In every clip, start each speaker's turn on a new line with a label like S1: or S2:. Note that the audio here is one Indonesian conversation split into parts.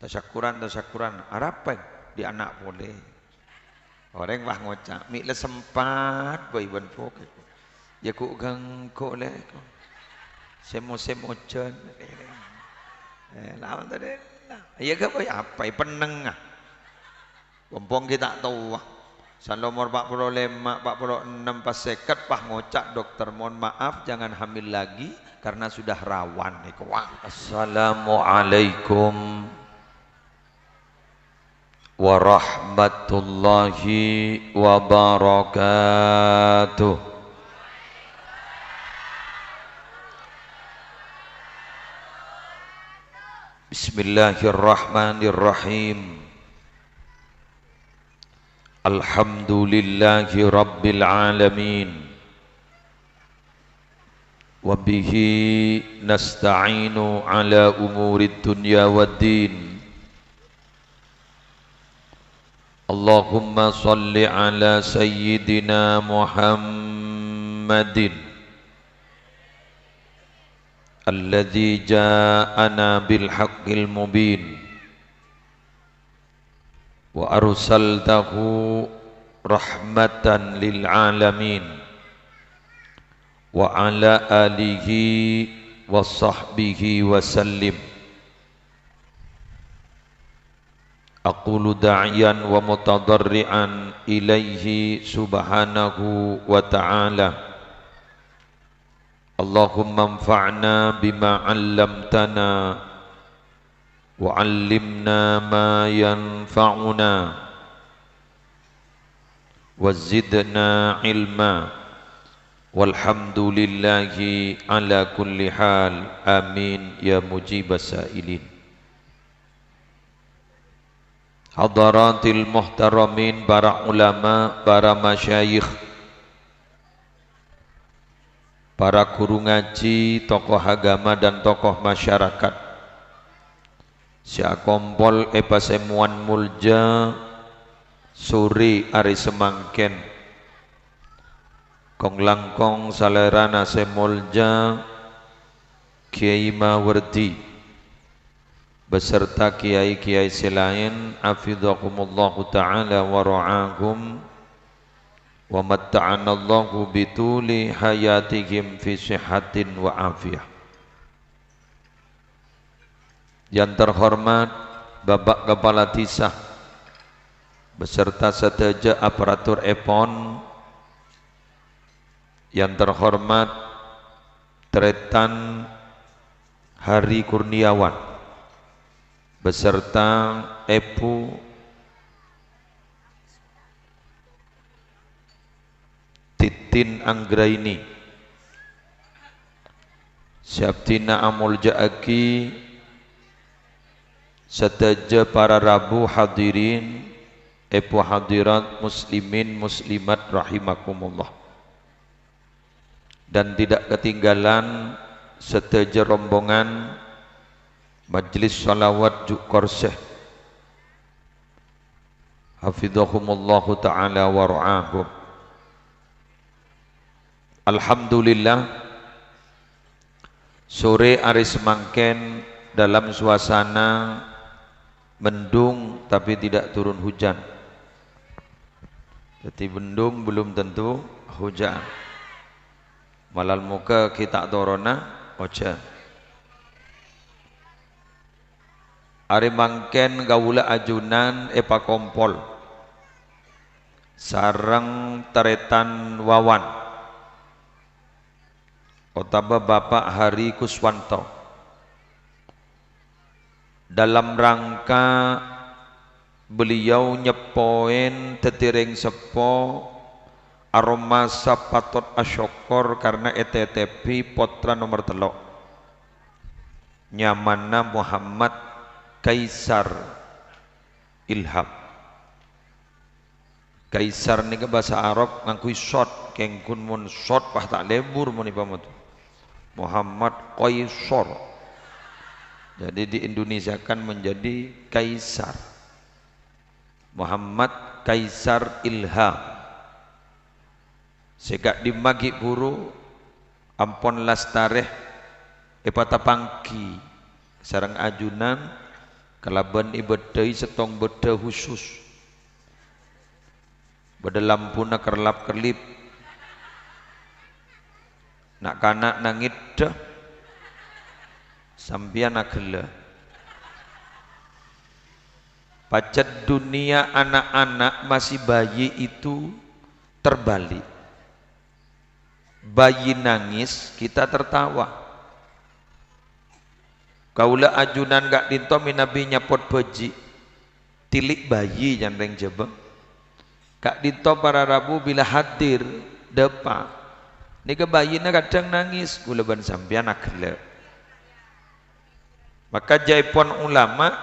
S1: tasyakuran Arapeng di anak boleh orang wah ngocak mi le sempat boy ban pok ya ku gang ko le ko semo jen lawan tadi ya ke boy apa peneng ah pompong kita tahu san nomor 45 46 pas seket pah ngocak dokter mohon maaf jangan hamil lagi karena sudah rawan nih wah. Assalamualaikum warahmatullahi wabarakatuh. Bismillahirrahmanirrahim. Alhamdulillahi rabbil alamin. Wabihi nasta'inu ala umurid dunya waddin. Allahumma salli ala sayyidina Muhammadin alladhi ja'ana bil haqqil mubin wa arsaltahu rahmatan lil alamin wa ala alihi wa sahbihi wa sallim. Aqulu da'iyan wa mutadarri'an ilaihi subhanahu wa ta'ala. Allahumma anfa'na bima 'allamtana wa 'allimna ma yanfa'una wa zidna ilma. Walhamdulillahi ala kulli hal. Amin ya mujibas sa'ilin. Hadaratil muhtaramin, para ulama, para masyayikh, para guru ngaji, tokoh agama dan tokoh masyarakat. Sia kompol pasemuan mulja suri ari semangken kong langkong salerana semulja Kiai Mawardi beserta kiai-kiai selain hafidhakumullahu ta'ala wa ra'ahum wa matta'anallahu bituli hayatihim fi sihatin wa afiyah. Yang terhormat Bapak Kepala Desa beserta sedaja aparatur EPON, yang terhormat Tretan Hari Kurniawan beserta Epu Titin Anggraini, Syabtina Amul Ja'aki, sedaja para rabu hadirin, Epu hadirat muslimin muslimat rahimakumullah. Dan tidak ketinggalan sedaja rombongan Majlis Salawat Jukorseh hafidhahumullahu ta'ala wa ra'ahum. Alhamdulillah sore hari semangken dalam suasana mendung tapi tidak turun hujan. Jadi mendung belum tentu hujan. Malal muka kita torona oja. Ari mangken gawula ajunan epa kompol sareng Teretan Wawan otaba Bapak Hari Kuswanto dalam rangka beliau nyepoin tetiring sepo aroma sapatot asyokor karena ETTP potra nomor telok nyamanna Muhammad Kaisar Ilham. Kaisar ni ke bahasa Arab ngangkui short kengkun mun short pah tak lebur mun ipamatu Muhammad Kaisar. Jadi di Indonesia kan menjadi Kaisar Muhammad Kaisar Ilham. Segak di magi buru ampon lastareh epata pangki sarang ajunan kelaban ibedai setong beda khusus beda lampuna kerlap kerlip nak kanak nangit dah sambian agela pacet dunia anak-anak masih bayi itu terbalik. Bayi nangis kita tertawa. Kaula ajunan gak dinto minabi nyapot beji tilik bayi jandeng jebeng gak dinto para rabu bila hadir depa nika bayina kadang nangis kula ban sampean agele. Maka jaipon ulama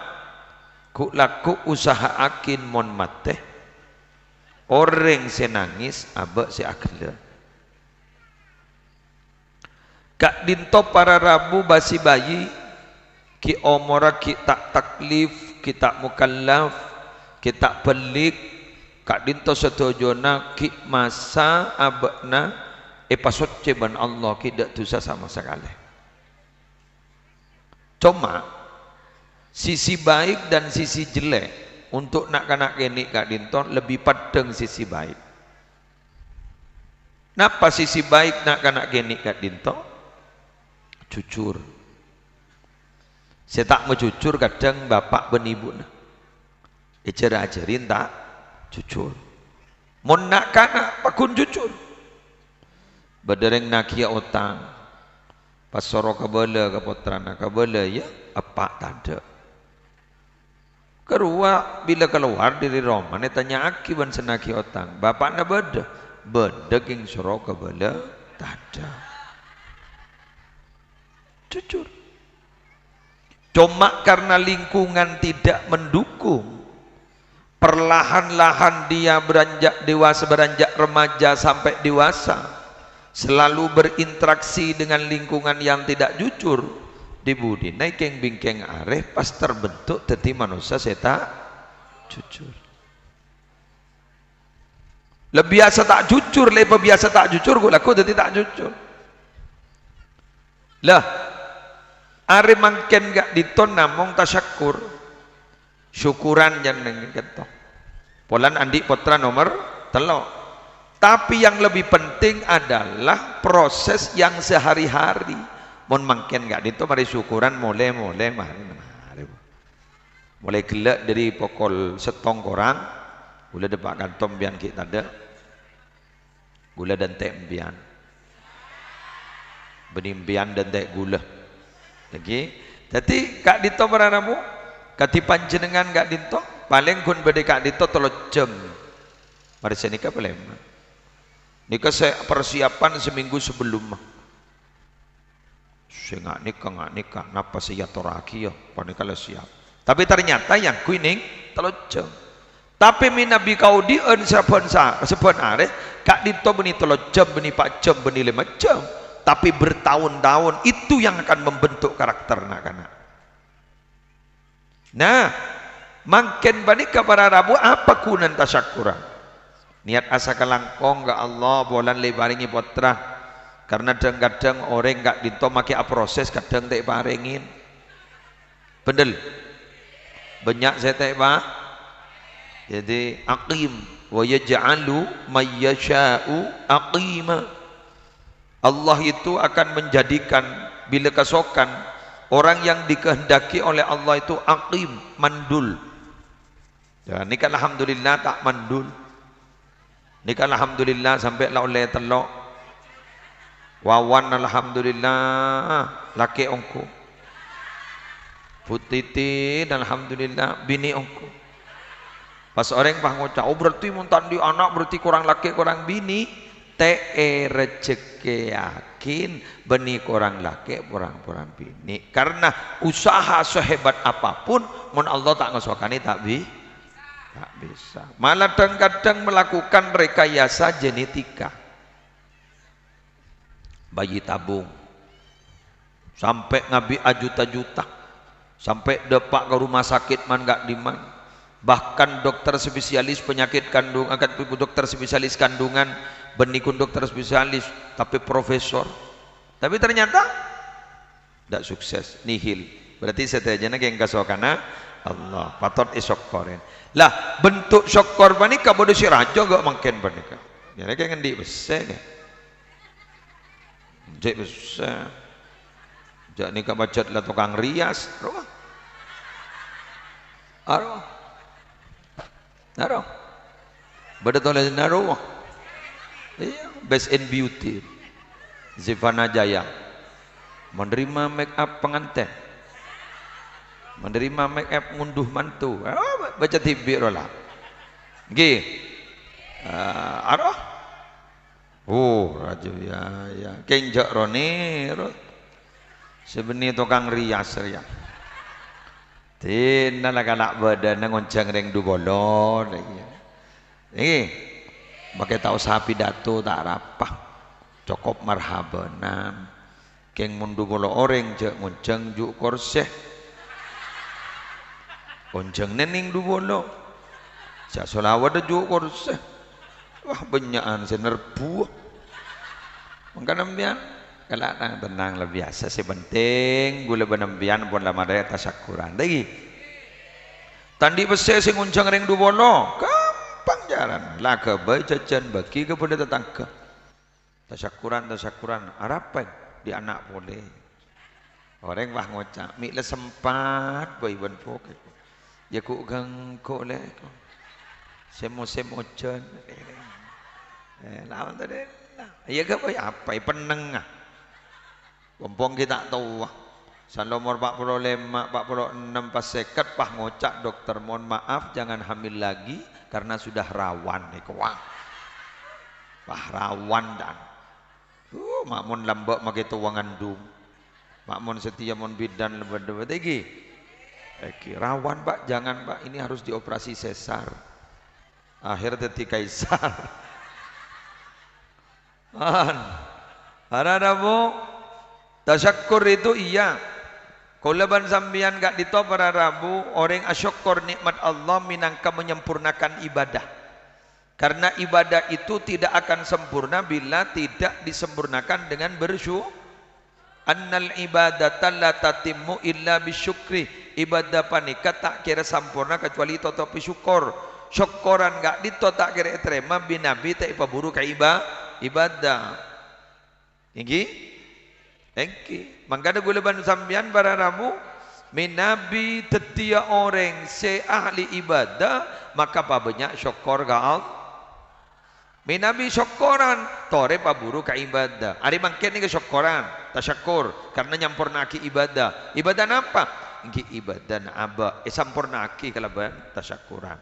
S1: ku laku usaha akin mon mate orang senangis abek si agele. Kak dinto para rabu basi bayi ki omora ki tak taklif ki tak mukallaf ki tak pelik kak dinto setojona ki masa abekna pasot ceban Allah ki dak dosa sama sekali. Cuma sisi baik dan sisi jelek untuk nak kanak kini kak dinto lebih padeng sisi baik. Napa sisi baik nak kanak kini kak dinto? Jujur. Saya tak mau jujur kadang bapak ben ibu nah. Ajarin tak jujur. Mun nak kanak pakun jujur. Badereng nakia otang. Pas soro kabala ke putrana kabala ya apa tanda. Kerua bila keluar dari rumah ni tanya aki ban senaki otang. Bapak na beda. Beda king soro kabala tanda. Jujur. Cuma karena lingkungan tidak mendukung, perlahan-lahan dia beranjak dewasa, beranjak remaja sampai dewasa, selalu berinteraksi dengan lingkungan yang tidak jujur, dibudi naikeng bingkeng areh pas terbentuk teti manusia seta jujur. Lebih biasa tak jujur, lebih biasa tak jujur, gue laku teti tak jujur. Lah. Are mangken gak diton namong tasyakur syukuran jangan gitu. Polan andi putra nomor telo. Tapi yang lebih penting adalah proses yang sehari-hari. Mon mangken gak diton mari syukuran mulai gelak dari pokol setong korang gula depak kantong bian kita ada gula dan teh bian benimbian dan teh gula. Lagi, jadi kak dito beranamu, kati panjenengan kak dito, paling kun bede kak dito tolo jam. Mari saya nikah boleh. Nikah saya persiapan seminggu sebelum. Saya nggak nikah, napa saya toraki ya, panikala siap. Tapi ternyata yang kuning tolo jam. Tapi minabi kau di sepon are, kak dito beni tolo jam, beni 4 jam, beni 5 jam. Tapi bertahun-tahun itu yang akan membentuk karakter anak-anak. Nah, makin banyak para rabu apa kunan tasyakuran? Niat asa kelangkong gak Allah bolan lebaringi putra. Karena kadang orang gak dinto maki proses kadang tak paringin. Bener. Banyak saya tak pak. Jadi aqim wa yaj'alu may yasha'u aqima. Allah itu akan menjadikan bila kesokan orang yang dikehendaki oleh Allah itu aqim, mandul. Ya, ini kan alhamdulillah tak mandul. Ini kan alhamdulillah sampai lah oleh telok. Wawan alhamdulillah laki ongko. Putiti alhamdulillah bini ongko. Pas orang pah ngocak, oh berarti muntan di anak berarti kurang laki kurang bini. Rezeki yakin benih kurang laki kurang bini karena usaha sehebat apapun mun Allah tak ngesokani tak bisa malah kadang-kadang melakukan rekayasa genetika bayi tabung sampai ngabi juta-juta sampai depak ke rumah sakit man gak diman bahkan dokter spesialis penyakit kandungan dokter spesialis kandungan benikun dokter spesialis tapi profesor tapi ternyata tidak sukses nihil berarti setajana yang kasokana Allah patut isyukurin lah bentuk syukur panika bodoh si raja gak makin panika jadi kayak ngendi besar ya jek besar jak nikah bacot lah tukang rias roh aro naro betul naro iya best in beauty Zivana Jaya menerima make up pengantin menerima make up ngunduh mantu baca TV rola nggih arah raju ya kenjak roni sebenarnya tukang rias ya tina lah kalak badan ngoncang reng du bolon pakai tahu sapi datu tak rapah cukup marhabanan keng mundu bolo orang je ngoncang juk korseh ngoncang nening du bolo sak solawat juk korseh wah benyaan senerbu mangka nembian kalak tenang lah biasa sih penting gula benembian pun lama daya tasyakuran lagi tandi bese sing ngoncang reng du bolo gampang jalan lah kebaik jajan bagi kepada tetangga tasyakuran harapan di anak boleh orang wah ngocak mik le sempat boy ban pok ya ku gang ko le sem ojan lawan tadi ya ke boy apa peneng pompong kita tahu san nomor 45 46 pas seket pah ngocak dokter mohon maaf jangan hamil lagi karena sudah rawan wah pah rawan dan makmun lambak make tuwangan dum makmun setia mon bidan lebet iki rawan Pak jangan Pak ini harus dioperasi sesar akhir teti kaisar ada bu tasyakur itu iya kulaban sambian gak ditop para rabu orang asyukur nikmat Allah minangka menyempurnakan ibadah karena ibadah itu tidak akan sempurna bila tidak disempurnakan dengan bersyukur annal ibadata la tatimmu illa bisyukri ibadah panika tak kira sempurna kecuali totopi syukur syukuran gak dito tak kira terima binabi tak ipaburu ka ibadah inggi mangkada gulaban sambian para rabu minabi tetia orang se ahli ibadah maka banyak syukur ka Allah minabi syukuran tore paburu ka ibadah ari mangken ni syukuran tasyakur karena nyampurnaki ibadah apa ingki ibadah aba sampurnaki kalaban tasyakuran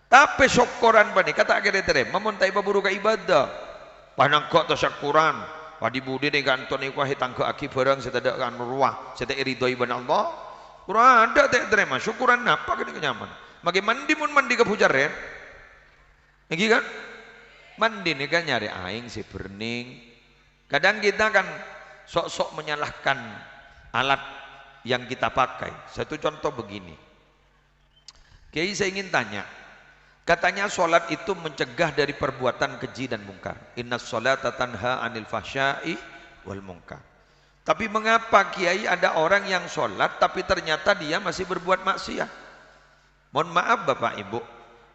S1: tapi syukuran bani kata kira terima muntai paburu ka ibadah panangko tasyakuran wadi budi ni kanton iku hitangke aki barang setada kan ruah setada ridho ibn Allah kurang ada tak terima syukuran apa kini kenyaman magi mandi mun mandi ke pujaren ingki kan mandi nih kan nyari aing si burning kadang kita kan sok-sok menyalahkan alat yang kita pakai satu contoh begini Kiai saya ingin tanya katanya sholat itu mencegah dari perbuatan keji dan mungkar innas sholata tanha anil fahsya'i wal mungkar tapi mengapa Kiai ada orang yang sholat tapi ternyata dia masih berbuat maksiat mohon maaf Bapak Ibu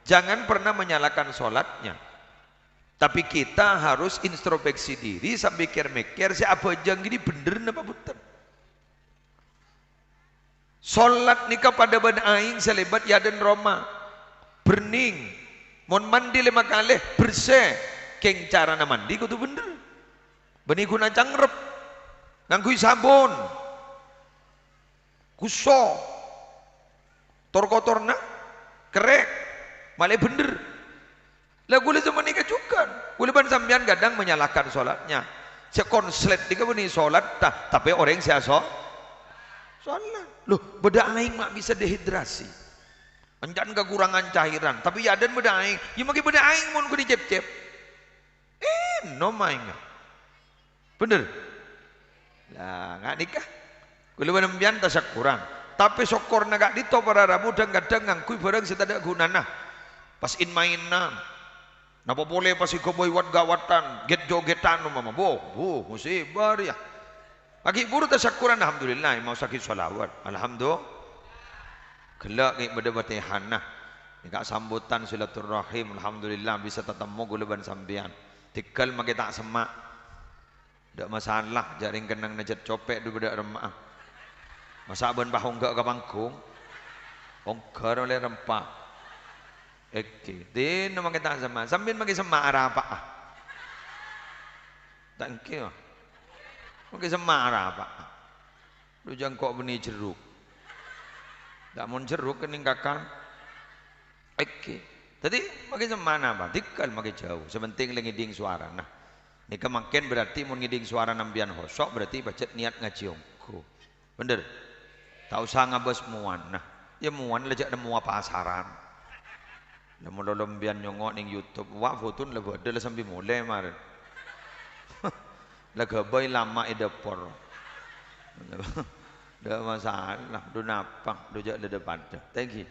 S1: jangan pernah menyalahkan sholatnya tapi kita harus introspeksi diri sambil mikir-mikir si apa jang gini bener apa betul sholat nikah pada ban aing selebat yaden Roma berning mon mandi 5 kali bersih keng cara na mandi kudu bener bani guna cangrep ngangguin sabun kuso kotor-kotorna kerek malah bener lah gula zaman nikah juga gula ban sambian kadang menyalahkan sholatnya sekonslet dika bani sholat tapi orang sia sholat loh beda aing mak bisa dehidrasi anjan kekurangan cairan tapi yaden beda aing ya maki beda aing mun ku dicep-cep no maing bener lah nggak nikah gula ban sambian tasyakuran tapi syukur gak dito para rabu dan kadang ngangkui barang setada gunana pas in mainan napa boleh pasti koboy wat gawatan get jogetan mama musibah ya pagi buru tasyakuran alhamdulillah mau sakit sholawat alhamdulillah Gelak ni berdebatihan nah. Nikah sambutan silaturahim, alhamdulillah bisa ketemu gulaban sambian. Tikal maki tak semak. Tak masalah jaring kenang najat copek du bedak remah. Masa ben pahong gak ke panggung. Ongkar oleh rempah. Oke, din maki tak semak. Sambil maki semak arah apa? Tak engkau. Maki semak arah apa? Lu jangkok benih jeruk. Tak mau jeruk keningkakan. Oke. Tadi makin semana apa? Tikal makin jauh. Sementing lagi ngiding suara. Nah, ini kemakin berarti mau ngiding suara nambian hosok berarti baca niat ngaji ongko. Bener? Tak usah ngabas muan. Nah, ya muan lejak nemu apa pasaran. Lemu lombian nyongok ning YouTube. Wah, foto lebih ada lah sambil mulai mar. Lah gabai lama edapor. Dah masalah. Du napang, du jak le depan. Thank you.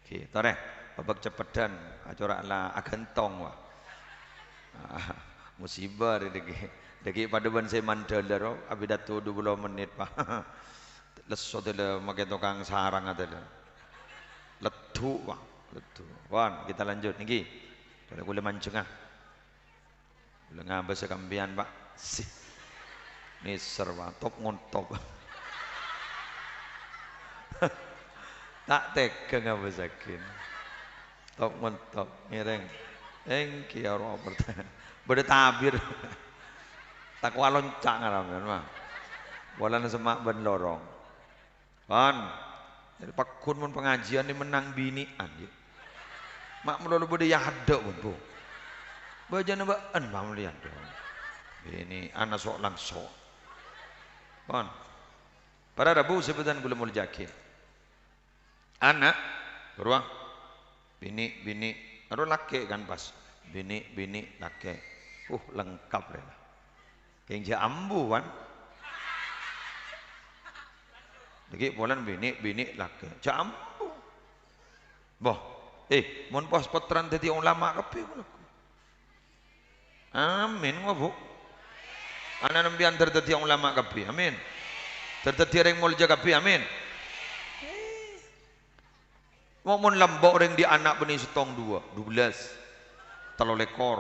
S1: Oke, tore. Babak cepetan, acara lah agentong wah. Musibah degi pada ban saya mandal daro, abidatu 20 menit pak. Leso dele makai tukang sarang adele. Letu pak, letu. Wan, kita lanjut niki. Kalau gula mancung ah. Gula ngabas sekambian pak. Sih. Niser pak, top ngontop. Tak tega ngabasakin. Top mentop ngereng engki ya roh pertanyaan bertabir takwa loncak ngaran mah bolan semak ben lorong kan dari pakun mun pengajian ni menang binian ya mak melulu bede ya hadek pun bu bajana baan mah melihat ini anak sok langsung kan pada Rabu sebutan gula mul jakin anak beruang bini aduh laki kan pas bini laki lengkap deh yang dia ambu kan lagi bulan bini laki jambu boh mon pos potran tadi ulama kape amin wabu anak nambian tertati ulama kape amin tertati reng mulja kape amin. Mau lambok orang di anak benih setong 12 telur lekor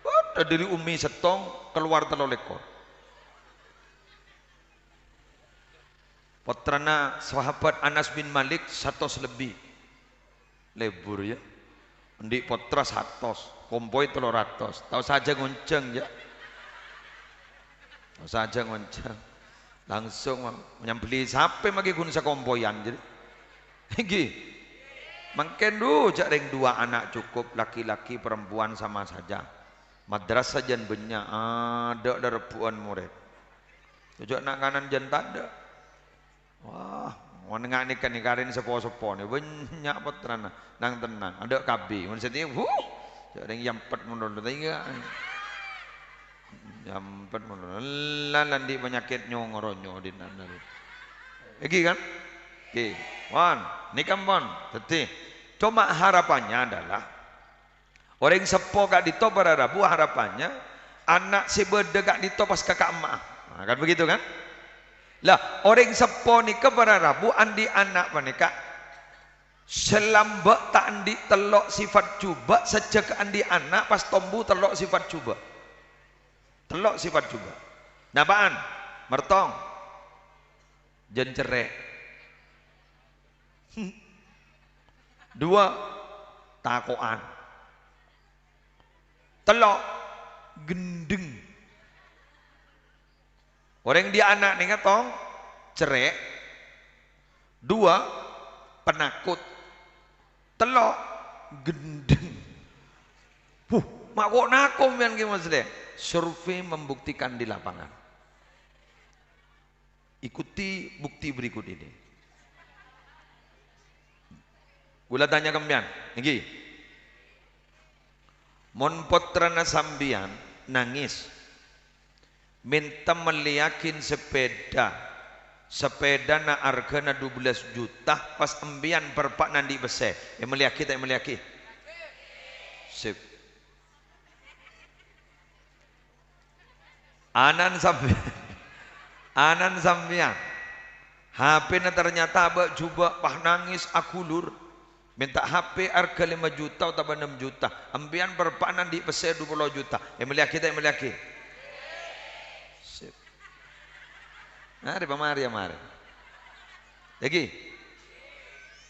S1: ada dari umi setong keluar telur lekor putrana sahabat Anas bin Malik 100 lebih lebur ya di putra 100 kompoi 300 tahu saja ngonceng ya tahu saja ngonceng langsung menyambeli sampai magi gun sakompoyan jadi iki mungkin du jaring 2 anak cukup laki-laki perempuan sama saja madrasah jan banyak ada rebuan murid tujuan nak kanan jan tak ada wah wanengak ni kan ikarin sepo-sepo ni banyak putrana nang tenang ada kabi mun setiap jaring yampet mundur tiga yampet mundur lan di penyakit nyongoronyo di nana iki kan oke, wan, ni kampon, teti. Cuma harapannya adalah orang sepo gak ditop pada Rabu harapannya anak si berde gak ditop pas kakak emak, nah, kan begitu kan? Lah orang sepo ni pada Rabu andi anak panika selambak tak andi telok sifat cuba sejak andi anak pas tombu telok sifat cuba, telok sifat cuba. Napaan? Mertong, jen cerek. 2 takoan telok gendeng orang dia anak nih tong cerek 2 penakut telok gendeng mak kok nakom yang gimana survei membuktikan di lapangan ikuti bukti berikut ini. Gula tanya kembian, niki. Mon potrana sambian nangis, minta meliakin sepeda na hargana 12 juta pas embian perpak nandi bese. Meliaki tak meliaki? Sip. Anan sambian HP na ternyata abak cuba pah nangis aku lur. Minta HP harga 5 juta atau 6 juta. Ambian berpanan di pesai 20 juta. Meliaki tak meliaki? Sip. Mari pamari mari. Lagi.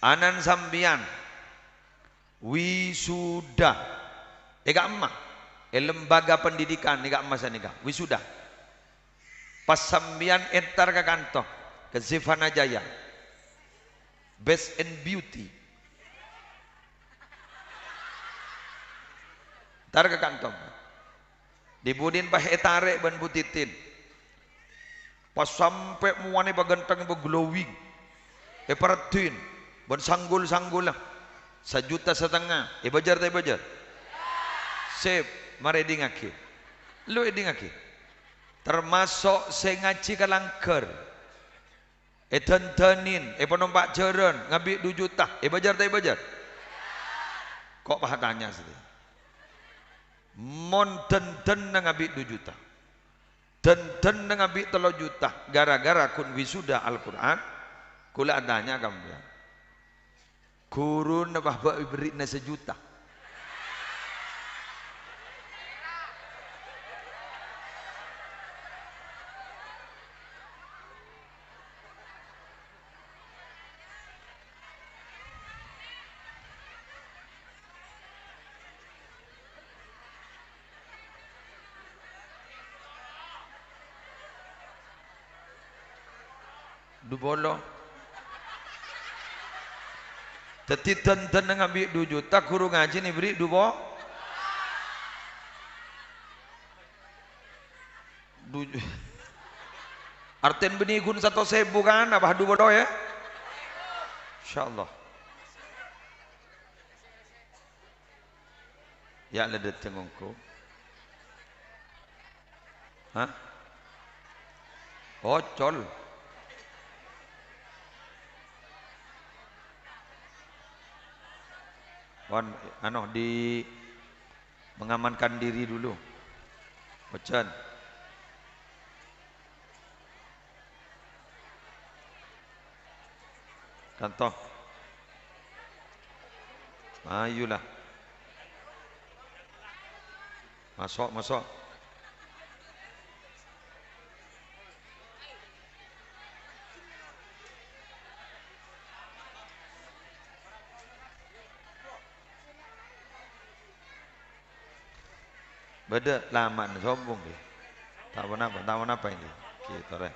S1: Anan sambian. Wisuda. Ega emak. Lembaga pendidikan ega emak sanika. Wisuda. Pas sambian entar ke kantor. Ke Zivana Jaya, Best and Beauty, tar ke kantong, dibudin pah etare ban butitin, pas sampai muane bagantang glowing, perhatiin, ban sanggul lah, 1,5 juta, bajar tak bajar, sip, mari dingaki, lu dingaki, termasuk sengaci kalangker. Tentenin, penompak jaran, ngabik 2 juta, bajar tak bajar? Kok pahatanya sih? Mon tenten ngabik 2 juta, tenten ngabik 3 juta, gara-gara kun wisuda Al-Quran, kula adanya kamu ya. Kurun nabah beri na 1 juta. Du bolo. Teti tenten ngambil 2 juta, guru ngaji nih beri 2 bo. Arten benih gun 1.000 kan, apa 2 bodo ya? Insyaallah. Ya ledet cengongku. Hah? Ocol. Wan, di mengamankan diri dulu. Ocan. Contoh. Ayolah. Masuk. Beda lama sombong dia. Tahu apa ini? Kita rek.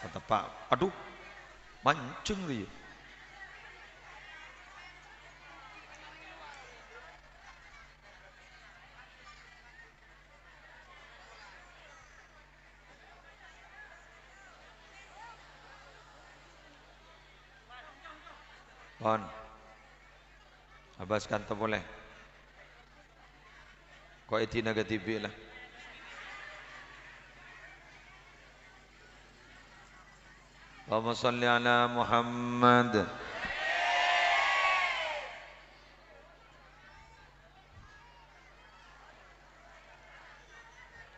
S1: Kata Pak, aduh, mancing dia. Pon, abas kantor boleh. Kau itu negatif lah. Allahumma salli ala Muhammad.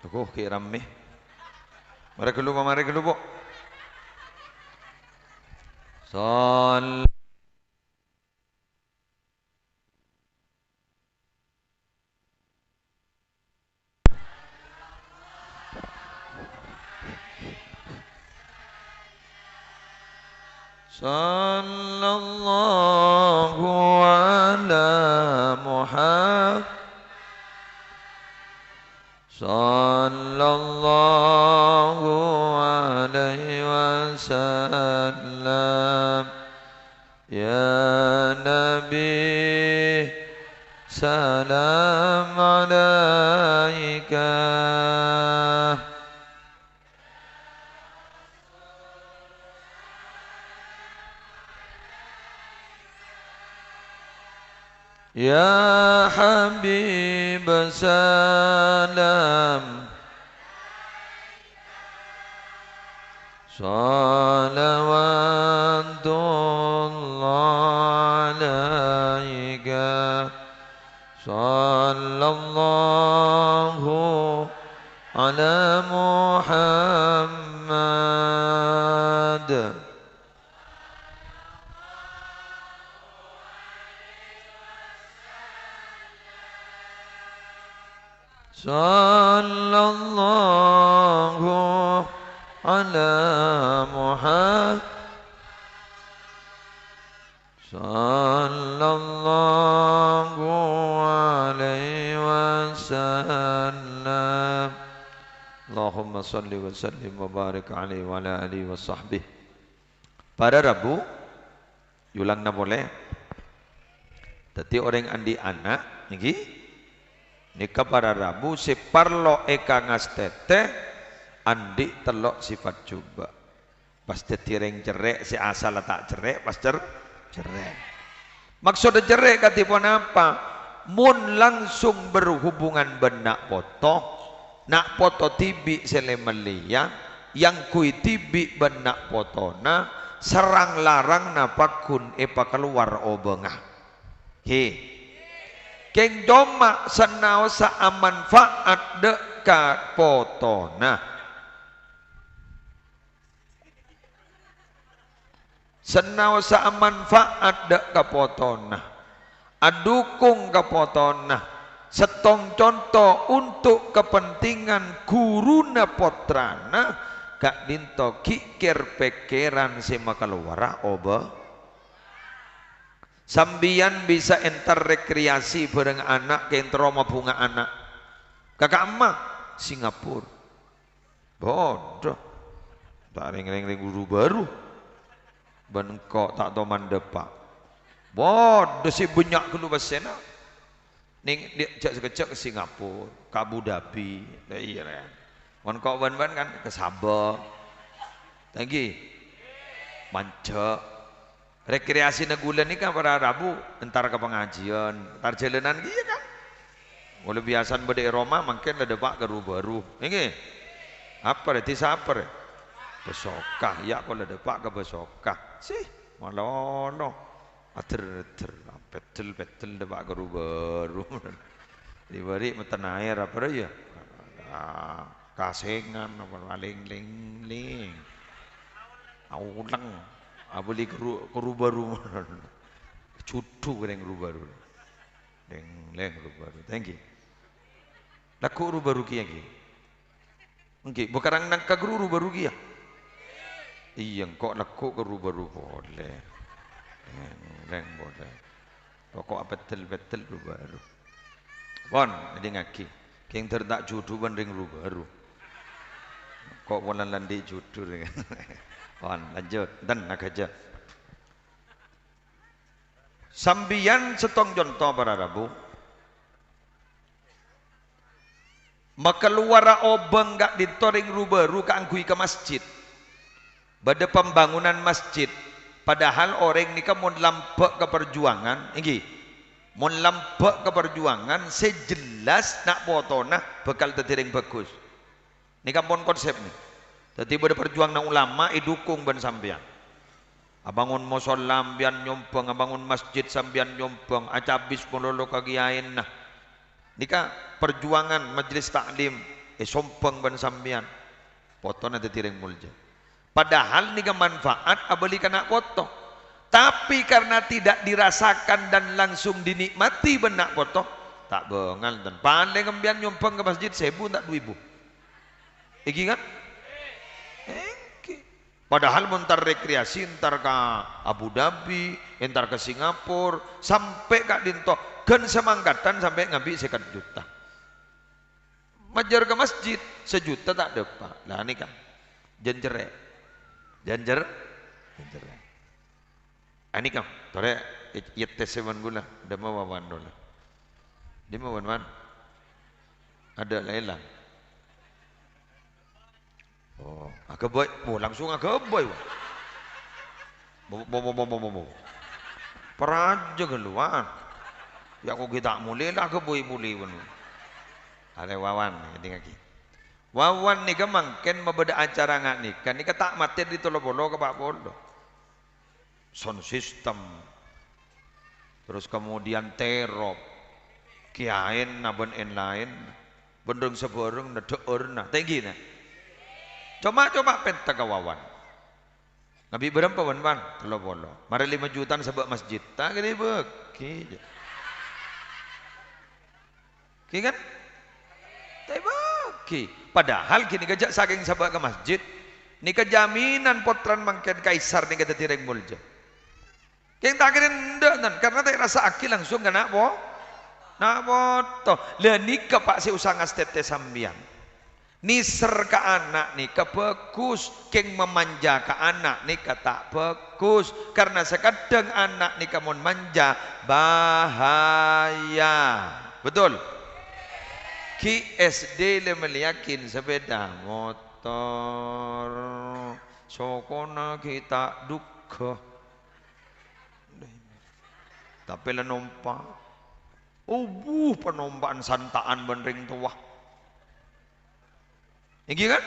S1: Tuh kira ramai. Mari keluar. Sal. Sallallahu ala Muhammad. Sallallahu alaihi wasallam. Ya Nabi, salam alaika. Ya Habib salam. Salawatullah alaika. Sallallahu على محمد صلى الله على محمد صلى الله عليه وسلم اللهم صل وسلم وبارك عليه وعلى آله وصحبه. Pada Rabu yulang na boleh tadi orang andi anak niki nika pada Rabu si parlo eka ngastete andi telok sifat coba pas tireng cerek si asal tak cerek pas cerek maksudnya cerek katipun apa mun langsung berhubungan benak poto nak poto tibi selemelia yang kui tibi benak potona serang larang napakun epa keluar obengah he keng doma senau sa manfaat dekat potona senau sa manfaat dek kapotona adukung kapotona setong contoh untuk kepentingan guruna potrana kak dinto kikir pekeran sema keluara oba sambian bisa entar rekreasi bareng anak ke entroma bunga anak kakak emak Singapura bodoh tak ring-ring guru baru Bengkok tak tahu mandepak bodoh si banyak keluar sena ning dia sekecek ke Singapura ke Abu Dhabi iya kan kau ban kan ke Sabah lagi manca rekreasi negulan ini kan pada Rabu entar ke pengajian entar jalanan gitu kan mulai biasan beda Roma mungkin ada pak ke baru ini apa itu saper besokah ya kalau ada pak ke besokah sih malolo ater betul depak ke baru diberi meten air apa ya kasengan apa ling aulang abuli keru baru cutu kereng keru baru leng keru baru thank you laku keru baru kia ki okay bukan nang kaguru baru kia iya kok laku keru baru boleh leng boleh pokok betul keru baru bon jadi ngaki keng terdak cutu banding keru baru kok bulan landi cutu dengan on lanjut dan nak aja sambian setong contoh para Rabu maka luar obeng gak ditoring rubaru keanggui ke masjid pada pembangunan masjid padahal orang ni kan mau lampak ke perjuangan ini mau lampak ke perjuangan sejelas nak potona bakal tertiring bagus ini kan pun konsep nih jadi pada perjuang nang ulama idukung ban sambian abangun musola sambian nyompong abangun masjid sambian nyompong acabis pololo kagiain nah nika perjuangan majelis taklim sompong ban sambian foto nanti tiring mulja padahal nika manfaat abali kena foto tapi karena tidak dirasakan dan langsung dinikmati benak foto tak bengal dan pandai ngembian nyompong ke masjid 1000 tak 2000 iki kan padahal mentar rekreasi entar ke Abu Dhabi entar ke Singapura sampai kak dinto gen semangkatan sampai ngambil 1 juta majar ke masjid 1 juta tak dapat lah ini kan janjer ini kan tore tes sewan gula udah mau wawan dola dia mau wawan ada lelang oh agak boy langsung agak boy bobo peraja keluar ya aku kita mulai lah agak boy mulai ada wawan ini lagi wawan nih kan mungkin membeda acara nggak nih kan ini tak mati di tolo-bolo ke pak bolo sound system terus kemudian terop kiain naben en lain Bendung seborong na deurna. Tinggi na. Coba penta kawawan. Ngabi berapa wan? Kalau bolo. Mari 5 jutaan sebab masjid. Tak gede beki. Ki kan? Tak beki. Padahal kini gajak saking sabak ke masjid. Ni kejaminan potran mangken kaisar ni kata tireng mulja. Keng tak kira ndak nan karena tak rasa akil langsung kena po. Nak foto. Lah nikah pak si usang astete sambian. Niser ke anak nikah bagus. Keng memanja ke anak nikah tak bagus. Karena sekadang anak nikah mon manja bahaya. Betul? Ki SD le meliakin sepeda motor. Sokona kita duka. Tapi lah nompak. Penompaan santaan benring tuah. Ini kan?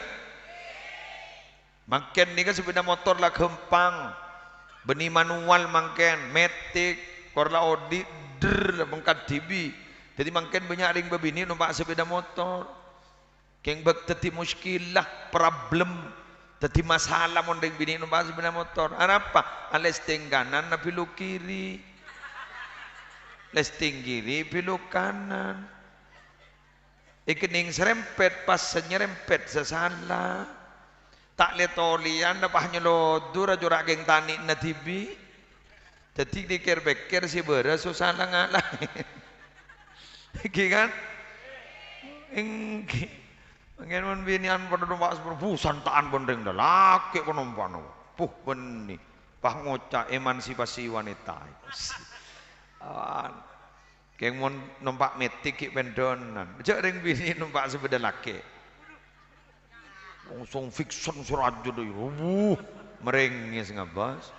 S1: Makin ni kan sepeda motor lah gempang. Beni manual makin metik, korla odi, lah mengkat dibi. Jadi makin banyak ring babini numpak sepeda motor. Keng bak teti muskilah, problem, teti masalah mon ring bini numpak sepeda motor. Apa? Ales tengganan na pilu kiri. Lesting kiri belok kanan. Ikening serempet pas senyerempet sesalah. Tak letolian napah nyelodur ajura geng tani na tibi. Jadi dikir-bekir si beres susah ngalah. Iki kan? Engki. Pengen mon binian pada numpak seperti santaan bondeng dah laki penumpang. Beni. Pah ngocak emansipasi wanita. Keng mon numpak metik ki pendonan. Cek ring bini numpak sepeda laki. Langsung fiction surat jodoh. Merengis ngabas.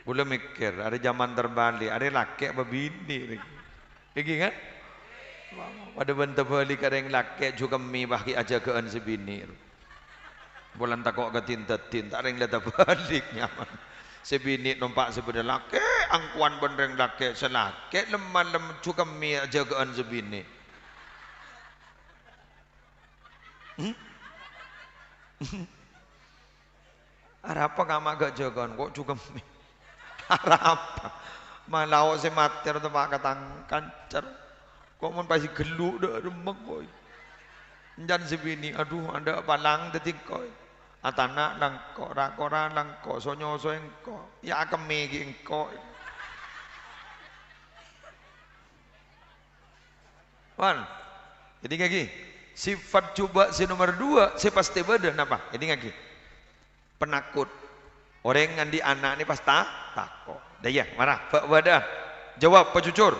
S1: Boleh mikir, ada zaman terbalik, ada laki apa bini. Iki kan? Pada bentuk balik ada yang laki juga mi bagi aja kean sebini. Bulan takok ketin-tetin, tak ada yang lihat balik nyaman. Sebini numpak sepeda laki, angkuan bendeng laki selaki, lemah juga mi jagaan sebini. Arah apa kamu agak jagaan kok juga mi? Arah apa? Malau se mater tu pak katang kancer. Kok mon pasti geluk dah remeng koi. Jangan sebini, aduh anda palang detik koi. Atana langko, rakora langko, sonyo engko, ya kemi engko. Wan, jadi lagi sifat coba si nomor 2, si pasti beda napa? Jadi lagi penakut. Orang yang di anak ni pasti takut. Dah ya, marah. Pak beda. Jawab pejujur.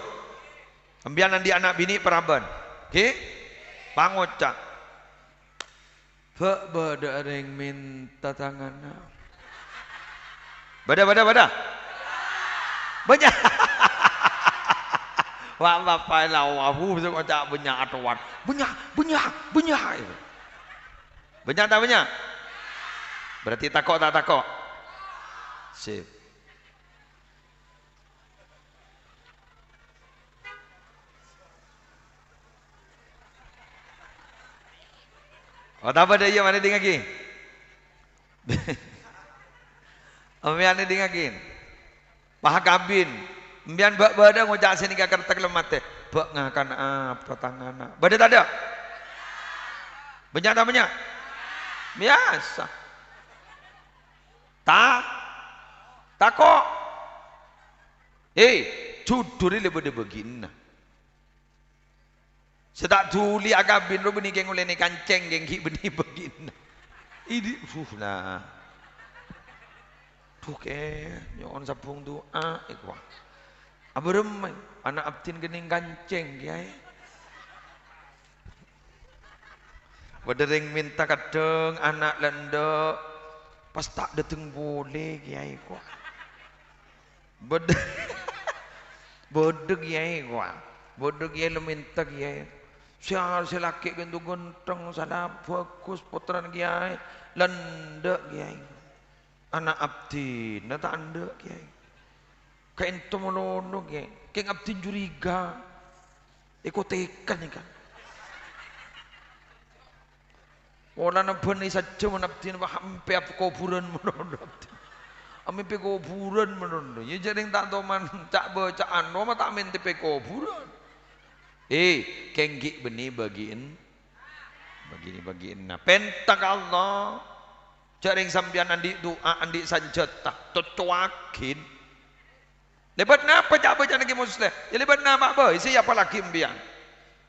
S1: Ambianan di anak bini peraban. Okey? Pangocak. Pak bada ada yang minta tangan. Bada. Banyak. Wah bapak lawahu bisa ngocak banyak atuan. Banyak. Banyak tak banyak? Berarti takut tak takut? Sip. Oh tak apa dia mana dengakin? Ambian ni dengakin. Pah kabin. Ambian bak bada ngojak sini kakak tak lemate. Bak ngakan apa tangan. Bada tak ada? Banyak tak banyak? Biasa. Takok. Judul ni lebih begini. Sedak tuli agabin ro benih keng oleh ni kanceng keng ki benih begini. Ini lah. Tuh ke nyon sapung doa ikwa. Abrem anak abtin gening kanceng kiai. Wadering minta kadeng anak lenda pas tak dateng boleh kiai kwa. Bodeg kiai kwa. Bodeg kiai lu minta kiai. Sial laki gentu genteng salah bagus putran kiai lendek kiai anak abdi nata anda kiai kain tomolono kiai keng abdi juriga ikotekan kan Wala na bani saja menaptin hampe apa kuburan menonton. Hampe kuburan menonton. Ya jadi tak tahu man cak bacaan, no tak minta pe kuburan. Kengki beni bagiin na pentak Allah. Jaring sampian andi doa andi sanjata tutuakin. Lebat napa cak bacaan lagi muslim? Ya lebat nama apa? Isi apa lagi mbiang?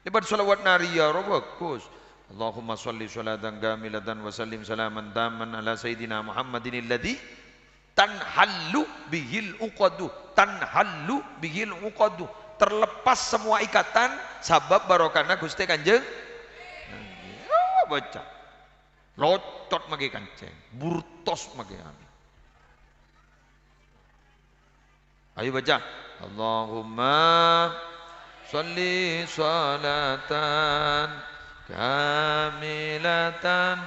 S1: Lebat salawat nariya bagus. Allahumma salli salatan kamilatan wa sallim salaman taman ala sayyidina Muhammadin alladhi tanhallu bihil uqadu terlepas semua ikatan sabab barokahna Gusti Kanjeng baca locot magi kanceng burtos magi ayo baca Allahumma salli salatan kamilatan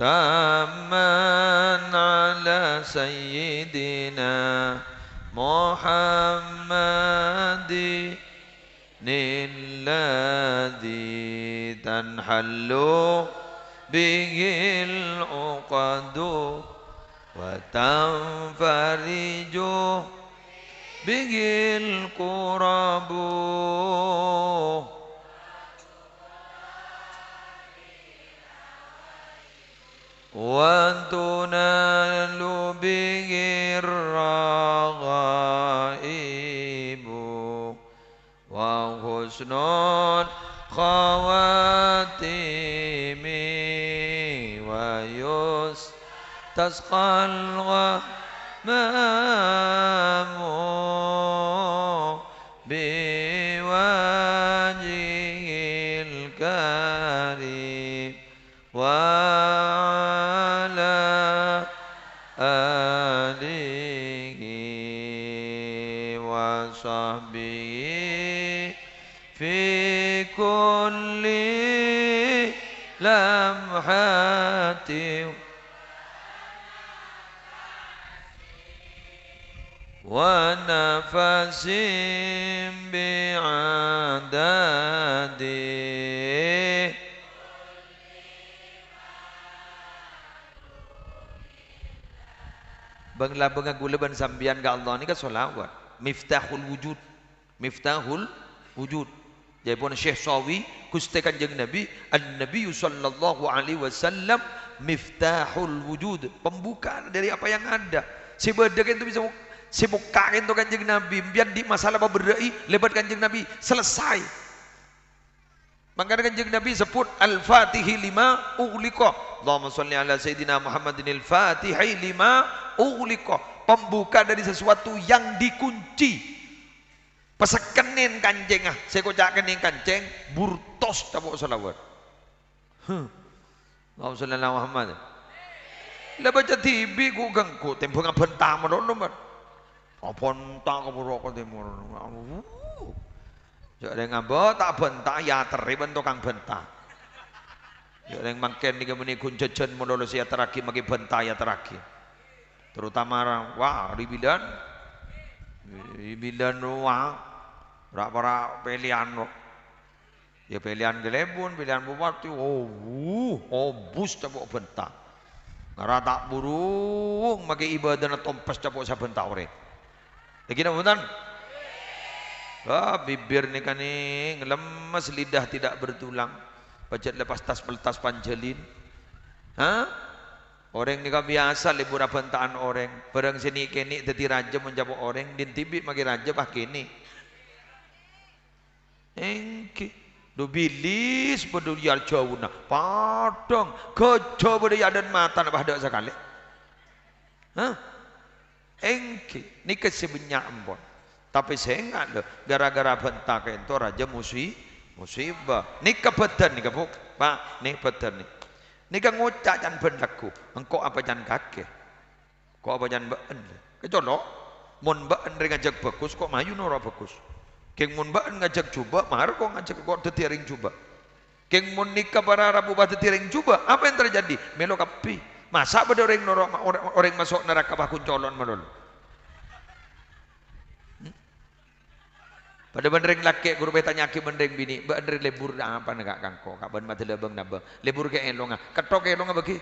S1: tamman ala sayyidina Muhammadin alladhi tanhallu bihil uqadu wa tanfariju bihil kurabu wa tunalu bihir raghaibu wa husnul khawatimi wa yustasqal mamu biwajhil karim wa ala alihi wa sahbihi fi kulli lamhati wa nafasim bi'adadi bangla bangagulaban sambian ka Allah ni ka solawat miftahul wujud jadi pun Syekh Sawi Gusti Kanjeng Nabi an-Nabi sallallahu alaihi wasallam miftahul wujud pembukaan dari apa yang ada sebedak itu bisa sibukain tu Kanjeng Nabi biar di masalah berbedai lebat Kanjeng Nabi selesai makanya Kanjeng Nabi sebut al-fatihi lima ughliqa Allahumma sholli ala sayyidina Muhammadin al-fatihi lima ughliqa pembuka dari sesuatu yang dikunci pesekenin Kanjeng saya kocakenin Kanjeng burtos tabuk salawat Allahumma sholli ala Muhammad lebat TV ku gangku tempo ngabentah menolong apa entah kepura kau timur, jadi ngabo tak bentah ya terima tukang bentah, jadi makin ni kemuni kunjajan menolosi ya terakhir magi bentah ya terakhir, terutama wah ribilan wah, para pilihan ya pilihan gelebun, pilihan bupati, bus cabuk bentah, ngara tak burung magi ibadah tompas cabuk sa bentah ore. Lagi nak bukan? Bibir ni kan ni lemas lidah tidak bertulang. Pajat lepas tas peltas panjelin. Orang ni kan biasa libur bentaan orang. Barang sini kini teti raja menjawab orang. Din tibi magi raja bah kini. Engki. Do bilis peduli jauh na. Padang. Kejauh peduli dan mata nak bahdak sekali. Engki ni kesebenyak empon tapi saya enggak loh gara-gara bentak itu raja musibah ni kebetan ni kebuk pak ni betan ni kan ngocak jan bendaku engkau apa jan kakek kau apa jan baan kecolok mun baan ngajak bagus kok mayu nora bagus keng mun baan ngajak coba mar kok ngajak kok tetiring coba keng mun nikah para rabu batu tetiring coba apa yang terjadi melo kapi masa pada orang masuk neraka bakun colon melulu Pada bandering laki guru betanya aki bandering bini, bandering lebur apa negak kangko, kak ban mati lebeng nabeng, lebur ke elonga, ketok ke elonga bagi.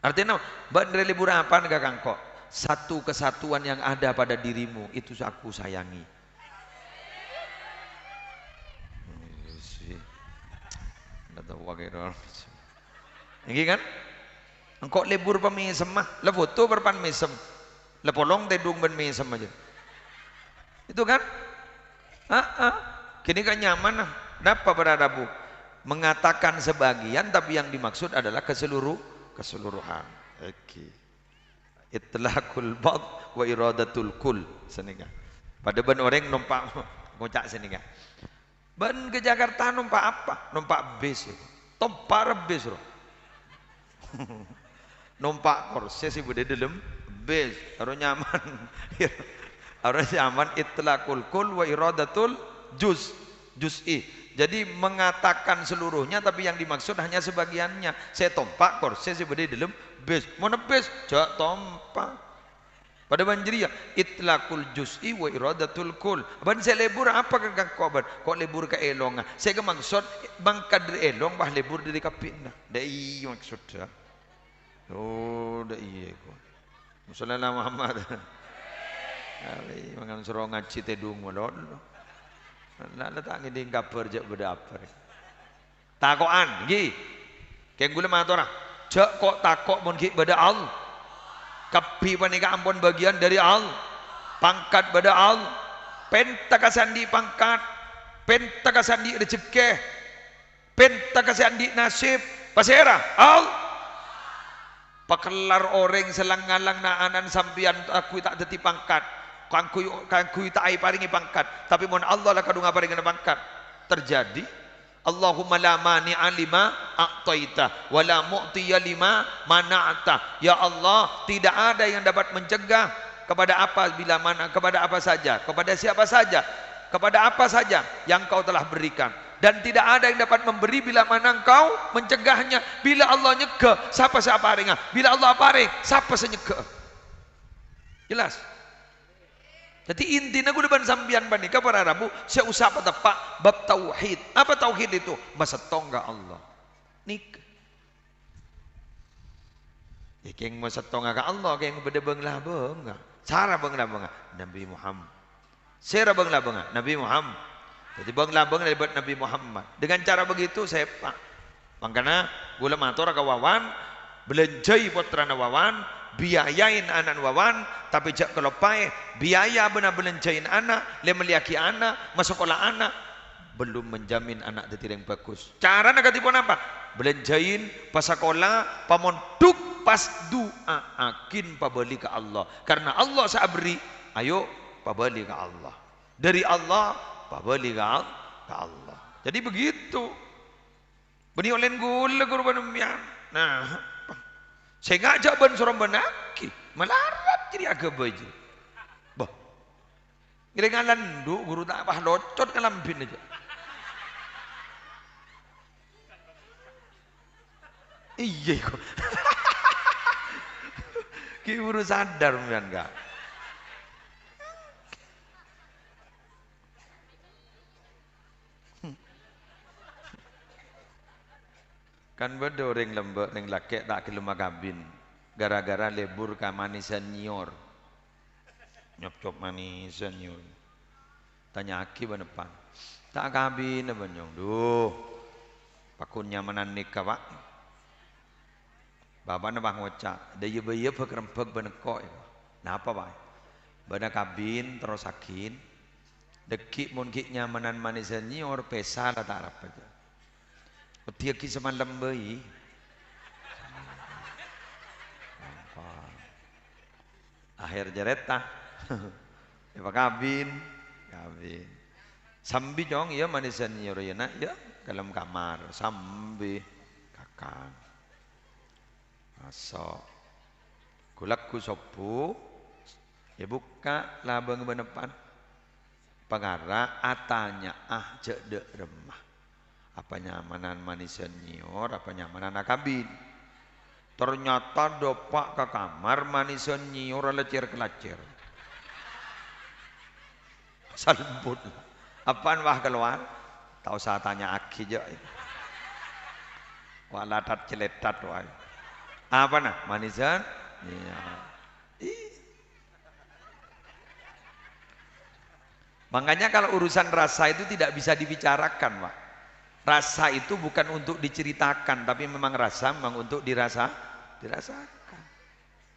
S1: Artinya bandering lebur apa negak kangko? Satu kesatuan yang ada pada dirimu itu aku sayangi. Ini kan? Engkau lebur pemisem mah, le foto berpan misem, le polong tedung ben misem aja. Itu kan? Kini kan nyaman nah. Kenapa beradabu? Mengatakan sebagian tapi yang dimaksud adalah keseluruhan. Oke. Itlaqul bad wa iradatul kul senika. Pada ben orang numpak ngocak senika. Ben ke Jakarta numpak apa? Numpak bis. Tompar bis loh. Numpak kursi sih bude dalam bis harus nyaman. Harus nyaman itlaqul kul wa iradatul juz'i. Jadi mengatakan seluruhnya tapi yang dimaksud hanya sebagiannya. Saya tompak kursi sih bude dalam bis. Mana bis? Jak tompak. Pada banjiri ya itlaqul juz'i wa iradatul kul. Ban saya lebur apa ke koban? Kok lebur ke elonga? Saya ke maksud bangkad dari elong bah lebur dari kapinna. Dai maksudnya. Oh, dah iya ko. Musallala Muhammad. Ali mangan suruh ngaji tedung molon. Lah tak ngiding kabar jak bedapar. Takokan nggih. Keng gula matur ah. Jak kok takok mun ki beda Allah. Kapi panika ampun bagian dari Allah. Pangkat beda Allah. Penta kasandi pangkat. Penta kasandi rezeki. Penta kasandi nasib. Pasera Allah. Pakelar orang selang-ngalang naanan sampian aku tak deti pangkat. Kangku tak ai paringi pangkat. Tapi mohon Allah lah kadung paringi pangkat. Terjadi Allahumma la mani'a lima a'taita wa la mu'tiya lima mana'ta. Ya Allah, tidak ada yang dapat mencegah kepada apa bila mana, kepada apa saja, kepada siapa saja, kepada apa saja yang kau telah berikan. Dan tidak ada yang dapat memberi bila mana engkau mencegahnya. Bila Allah nyegah, siapa paringa. Bila Allah paring, siapa senyegah. Jelas. Jadi intinya gue depan sambian panika para Rabu, saya usah apa tepak bab tauhid. Apa tauhid itu? Masa tongga Allah. Nik. Ya keng masa tongga ka Allah, keng beda benglah benga. Cara benglah benga Nabi Muhammad. Sera benglah benga Nabi Muhammad. Jadi benglah benga dari Nabi Muhammad. Dengan cara begitu saya pak. Makanya gula matur ka wawan, belenjai putrana wawan, biayain anak wawan, tapi jak kelopai biaya benar belenjain anak, le meliaki anak, masuk sekolah anak, belum menjamin anak detir yang bagus. Cara negatifon apa? Belenjain pas sekolah, pamonduk pas doa akin pabali ke Allah. Karena Allah sabri, ayo pabali ke Allah. Dari Allah pabali ke Allah. Jadi begitu. Beni olen gula kurban umyan. Nah, saya ngajak ban sorong benaki, melarat jadi agak baju. Bah, ngiringan du guru tak apa locot ngalampin aja. Iya kok. Ki guru sadar mian enggak? Kan beda orang lembek neng laki tak keluma kabin gara-gara lebur ka manis senior nyop-nyop manis senior tanya aki benepan tak kabin benyong duh pakunnya menan nikah pak bapak nabah ngocak daya baya pekerempek benekok napa pak bana kabin terus sakin dekik munkiknya menan manis senior pesal tak harap aja dia kisah malam bayi akhir jereta apa kabin sambi jong ya manisan nyorena ya dalam kamar sambi kakang masuk kulak ku sopu ya buka labang benepan pengara atanya cedek remah apa nyamanan manis senior apa nyamanan kabin Ternyata dopak ke kamar manisan nyiur lecir kelacir. Salbut. Apaan wah keluar? Tahu saya tanya aki je. Wah latat celetat wah. Apa nah? Manisan? Iya. Makanya kalau urusan rasa itu tidak bisa dibicarakan, Pak. Rasa itu bukan untuk diceritakan, tapi memang rasa memang untuk dirasakan.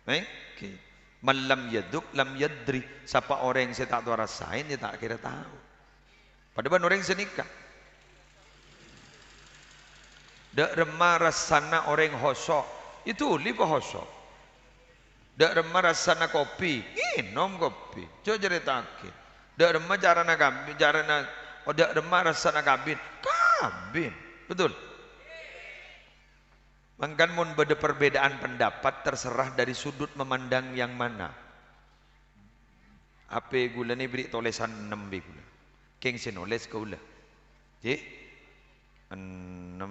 S1: Baik. Okay. Man lam yaduk lam yadri. Siapa orang yang saya tak tahu rasain, dia tak kira tahu. Padahal orang yang senikah. Dak remah rasana orang hosok. Itu li apa hosok? Dak remah rasana kopi. Minum kopi. Coba ceritakan. Dak remah carana kabin. Dak remah rasana kabin. Kabin. Betul. Mangkan mun beda perbedaan pendapat terserah dari sudut memandang yang mana. Apa gula ni beri tulisan 6 gula. Keng sinulis gula. Ji 6.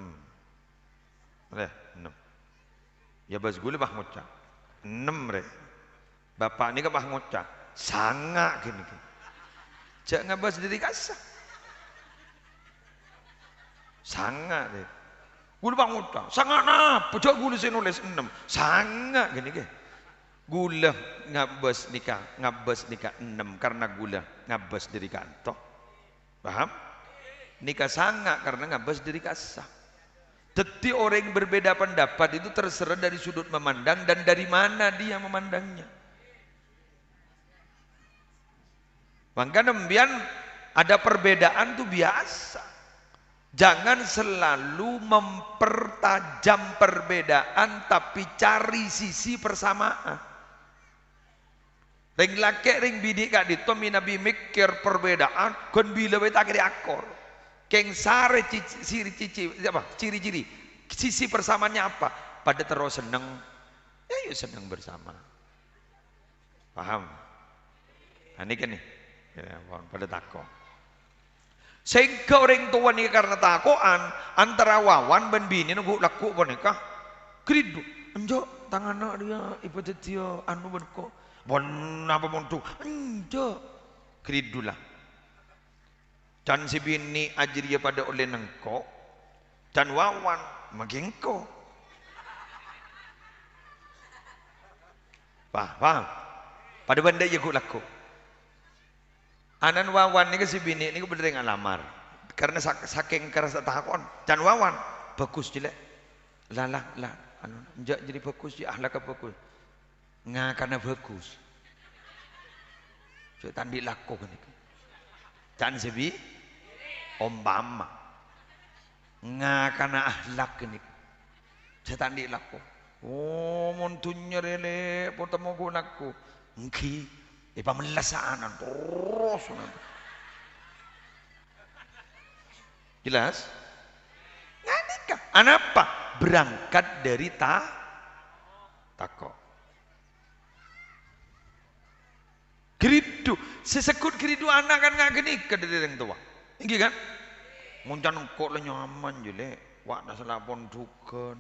S1: Ada 6. Ya bas gula bah ngocak. 6 re. Bapak ni ke bah ngocak. Sanga gini. Jak ngabas diri kasar. Sanga deh. Gula bang utang, sangat apa? Jauh gula saya nulis 6, sangat gini ke? Gula ngabas nikah 6 karena gula ngabas diri kantor, paham? Nikah sangat karena ngabas diri kasah. Jadi orang yang berbeda pendapat itu terserah dari sudut memandang dan dari mana dia memandangnya. Maka nembian ada perbedaan tuh biasa. Jangan selalu mempertajam perbedaan tapi cari sisi persamaan. Ring laki ring bidik kak ditomi nabi mikir perbedaan kon bila we tak kira akor. Keng sare ciri-ciri sisi persamaannya apa? Pada terus seneng, ya yuk seneng bersama. Paham? Nah, ini kan nih, ya, pada takut. Sehingga orang tua ni karena takoan antara wawan dan bini nunggu laku boneka kridu enjo tangan dia ibadat dia anu benko bon apa montu enjo kridu lah dan si bini ajria pada oleh nengko dan wawan magengko paham pada benda ya laku. Anan wawan ni si bini ni bener dengan lamar karena saking kerasa takon dan wawan bagus jelek lalah lah anu jadi bagus ya ahlak bagus nga karena bagus so tandi laku kan itu dan sebi ombama nga karena ahlak ini saya tandi laku oh montunya rele potemu gunaku ngki pamelasaan terus jelas nggak nikah apa berangkat dari takok keridu sesekut keridu anak kan nggak gini ke dari yang tua ini kan muncan kok le nyaman jele wak dah selapon dukan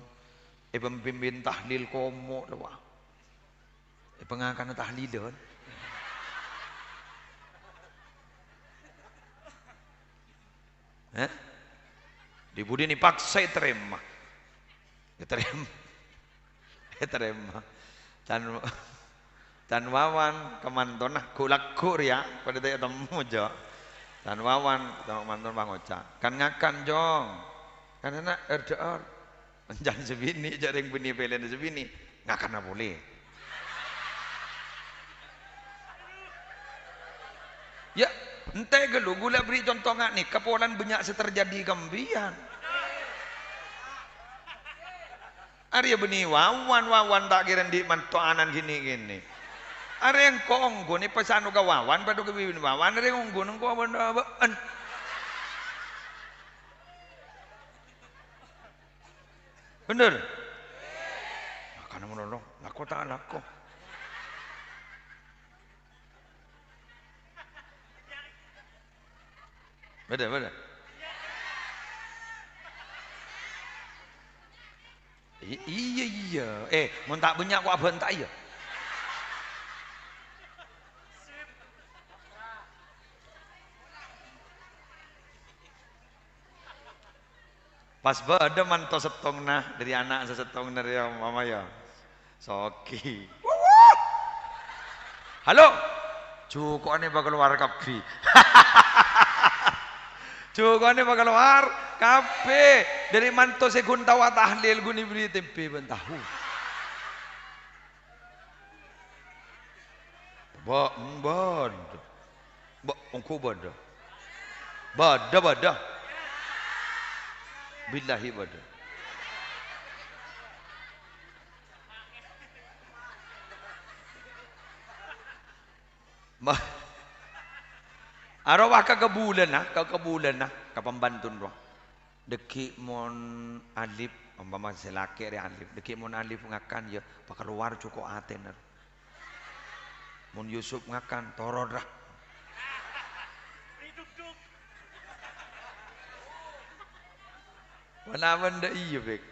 S1: pemimpin tahlil komo le wak pengakan tahlilon di budi ni paksa terima terima dan wawan kemantona kulak ya pada dia temu jo dan wawan teman manton bang oca kan ngakan jong kan anak RDR jangan sebini jaring bini pelen sebini ngakan apa boleh ya ente gelu gula beri contoh nggak nih kepolan banyak seterjadi kembian Arya beni wawan tak kira di mantoanan gini Arya yang konggo nih pesan uga wawan pada kebibin wawan Arya yang konggo nengko benda bener karena menolong laku tak laku beda Iya iya. Mun tak banyak kok abang tak iya. Pas bade manto setong nah dari anak sesetong dari mama ya. Soki. Halo. Cukone bakal keluar kabeh. Cukone bakal keluar kabeh. Dari manto segun tawa tahlil guni beri tempe ben tahu. Bad. Engko bada. Bada. Billahi bada. Arwah ka kebulan nah, ka pembantun roh. Deki mon alif, umpama selake re alif. Deki mon alif ngakan ya, bakal keluar cukup atener. Mon Yusuf ngakan torod dah. Mana benda iya bek.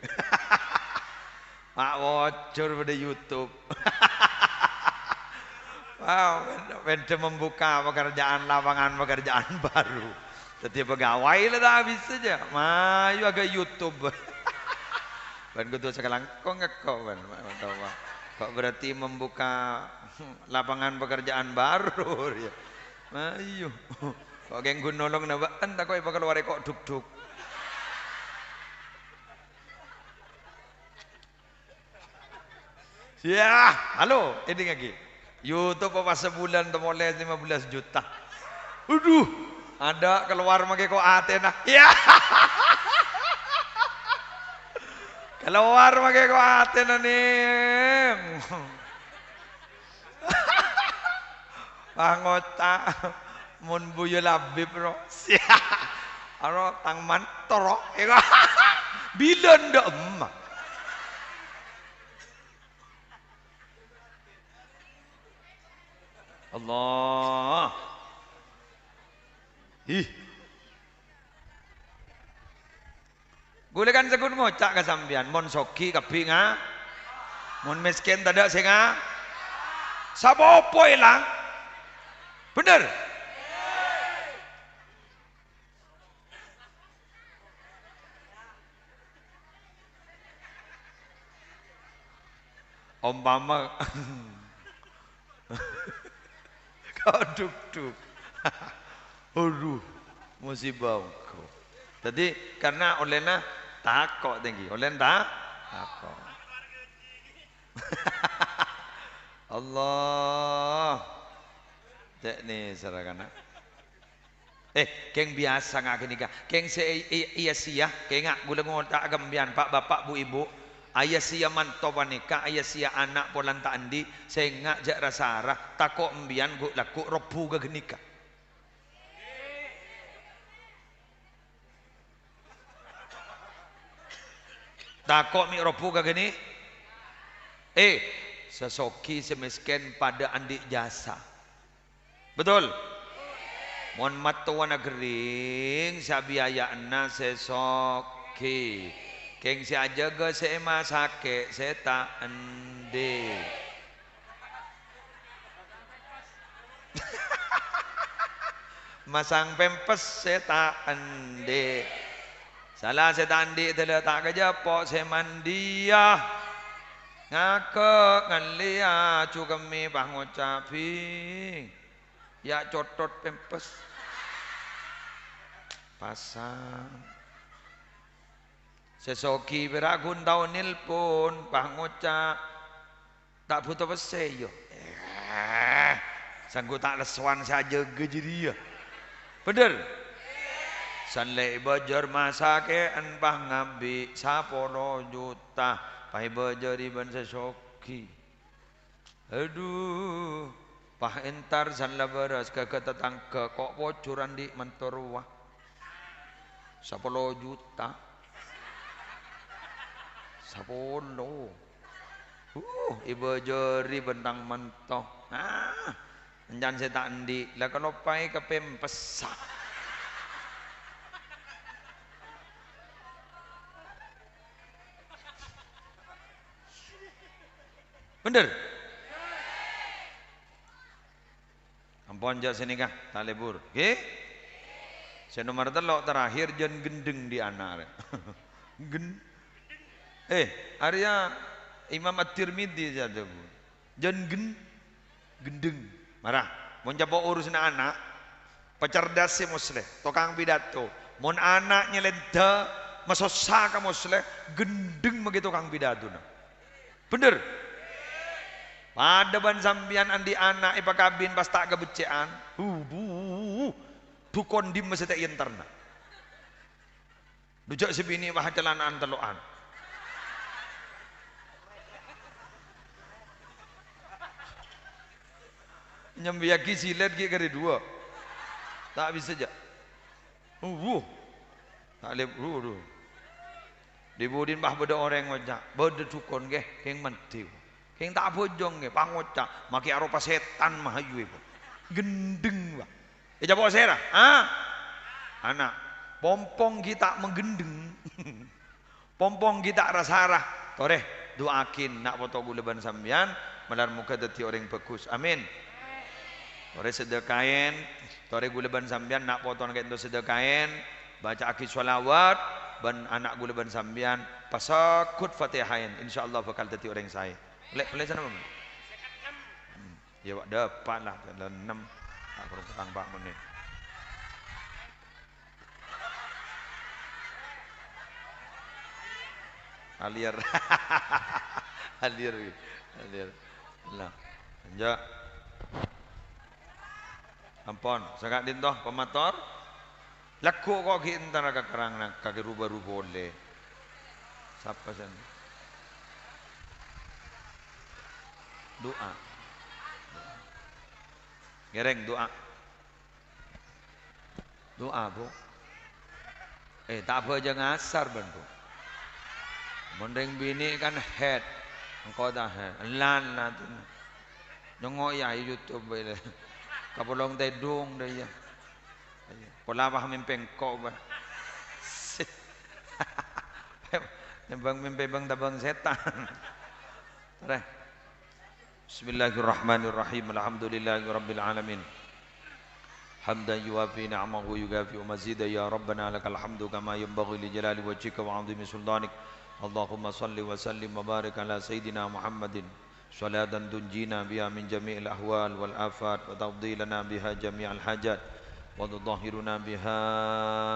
S1: Mak bocor pada YouTube. Wow, benda membuka lapangan pekerjaan baru. Setiap pegawai lah dah habis saja. Mayu agak YouTube. Ben kudu sekarang kok ngekok ben. Kok berarti membuka lapangan pekerjaan baru ya. Mayu. Kok geng nolong na ba anta kok bakal ware kok duk-duk. Ya, halo, ini lagi. YouTube apa sebulan tuh mulai 15 juta. Aduh, ada keluar make kok Athena. Ya. Keluar make kok Athena nih. Pangota mun buyu labib bro. Sia. Aro tang mantor. Bilen ndak emak. Allah. Ih. Boleh kan sekun ngocak ke sampean, mon soki kabeh nga. Mon miskin tadak sing nga. Sapa opo ilang? Bener? Umpama kau duk-duk. Aduh, musibah kau. Jadi karena olehna takok tinggi, oleh takok. Allah. Cek nih sarakana. Keng biasa ngak nikah. Keng se iya sia, keng ngak gula ngotak gambian Pak Bapak Bu Ibu. Ayah sia mantoba nikah, ayah sia anak polan tak andi, saya ngak jak rasa arah, takok embian guk laku robu ke genika. Takok mi robu ke geni. Sesoki semiskin pada andi jasa. Betul? Mon matuan gering sabiaya na sesoki. Keng si aja ke saya masake saya tak ende. Masang pempes saya tak ende. Salah saya tak ende telah tak kerja pok saya mandiah. Ngake ngalia cu kami bah ngocapi. Ya cotot pempes. Pasang. Sesoki beragun tahun nilpun bah ngocak tak butuh pese yo. Sanggup tak lesuan saja gejeria. Bener? Sanlai bajar masake anpah ngabi 10 juta. Pai bajar iban sesoki. Aduh, pah entar sanla beras ke tetangga kok bocoran di mentorwah. 10 juta. 10. Ibu jari bentang mentoh. Jangan saya tak andi. Lah kalau pai ke pempesak. Bener? Ampun jak sini kah? Tak lebur. Oke? Saya nomor telok terakhir jan gendeng di anak. Gen. Arya Imam At-Tirmidzi jatuh. Jan gendeng. Marah. Mau jabo urusan anak. Pecerdas si musleh. Tukang pidato. Mon anaknya lenta. Masosa ka musleh. Gendeng begitu tukang pidato. Bener? Pada ban sambian andi anak ipakabin pas tak kebecean. Tukon dim mesti tak interna. Dujak si bini wah celanaan teloan. Nyambiaki silet ki kari dua. Tak bisa aja. Tak lep Dibudin bah beda orang ngojak. Beda tukon ke keng mentiu. Keng tak bojong ke pangocak maki arupa setan mahayu ibu. Gendeng bah. Jabo saya anak pompong kita menggendeng. Pompong kita rasarah. Toreh doakin nak foto guleban sambian melar muka deti orang bagus. Amin. Toreh sedekain, toreh guleban sambian nak foto nak itu sedekain, baca akid sholawat ban anak guleban sambian pasakut Fatihain insyaallah bakal deti orang saya. Boleh sana Bang. Ya Pak dapat lah 6 tak kurang Pak menit. Alir. Alir. Lah. Anja. Ampun, sangat dintoh pemator. Laku kok ki entar ka kerang nak kaki rubah-rubah boleh. Siapa sen? Doa. Gereng doa. Doa, Bu. Tak apa aja ngasar bantu. Mending bini kan head. Engkau dah head. Lan nanti. Nyongok ya YouTube boleh. Kapolong tedung dah ya. Pola bah mimpeng kau bah. Nembang mimpi bang tabang setan. Terus. Bismillahirrahmanirrahim. Alhamdulillahirabbil alamin. Hamdan yuwafi ni'amahu yugafi mazida ya rabbana lakal hamdu kama yanbaghi li jalali wajhika wa 'azimi sultanik. Allahumma salli wa sallim wa barik ala sayyidina Muhammadin salatan tunjina biha min jami'il ahwal wal afat wa tafdilana biha jami'al hajat wa tudahhiruna biha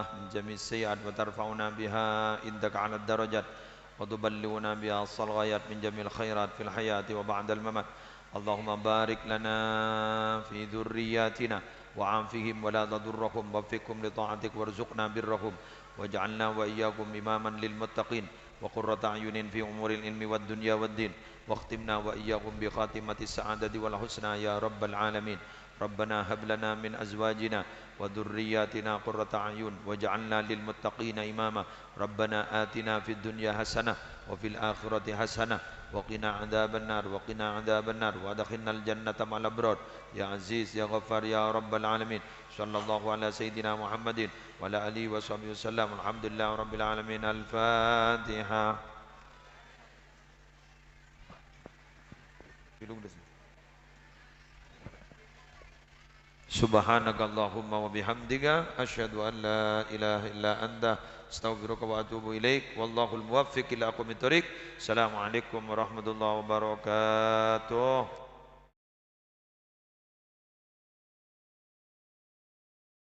S1: min jami'is sayyi'at wa tarfa'una biha indaka 'ala darajat wa tuballighuna biha as-sal ghayat min jami'il khairat fil hayati wa ba'dal mamat. Allahumma barik lana fi dhurriyyatina وعافهم ولا تضرهم وفقهم لطاعتك وارزقنا برهم واجعلنا وإياكم إماما للمتقين وقرة أعين في أمور العلم والدنيا والدين واختمنا وإياكم بخاتمة السعادة والحسنى يا رب العالمين. ربنا هب لنا من أزواجنا وذرياتنا قرة أعين واجعلنا للمتقين إماما. ربنا آتنا في الدنيا حسنة وفي الآخرة حسنة وقنا عذاب النار وادخلنا الجنة مع الأبرار يا عزيز يا غفار يا رب العالمين. صلى الله على سيدنا محمد وعلى آله وصحبه وسلم. الحمد لله رب العالمين. الفاتحة. Subhanakallahumma wa bihamdika asyhadu an la ilaha illa anta astaghfiruka wa atubu ilaik. Wallahul muwaffiq ila aqwamit thoriq. Assalamualaikum warahmatullahi wabarakatuh.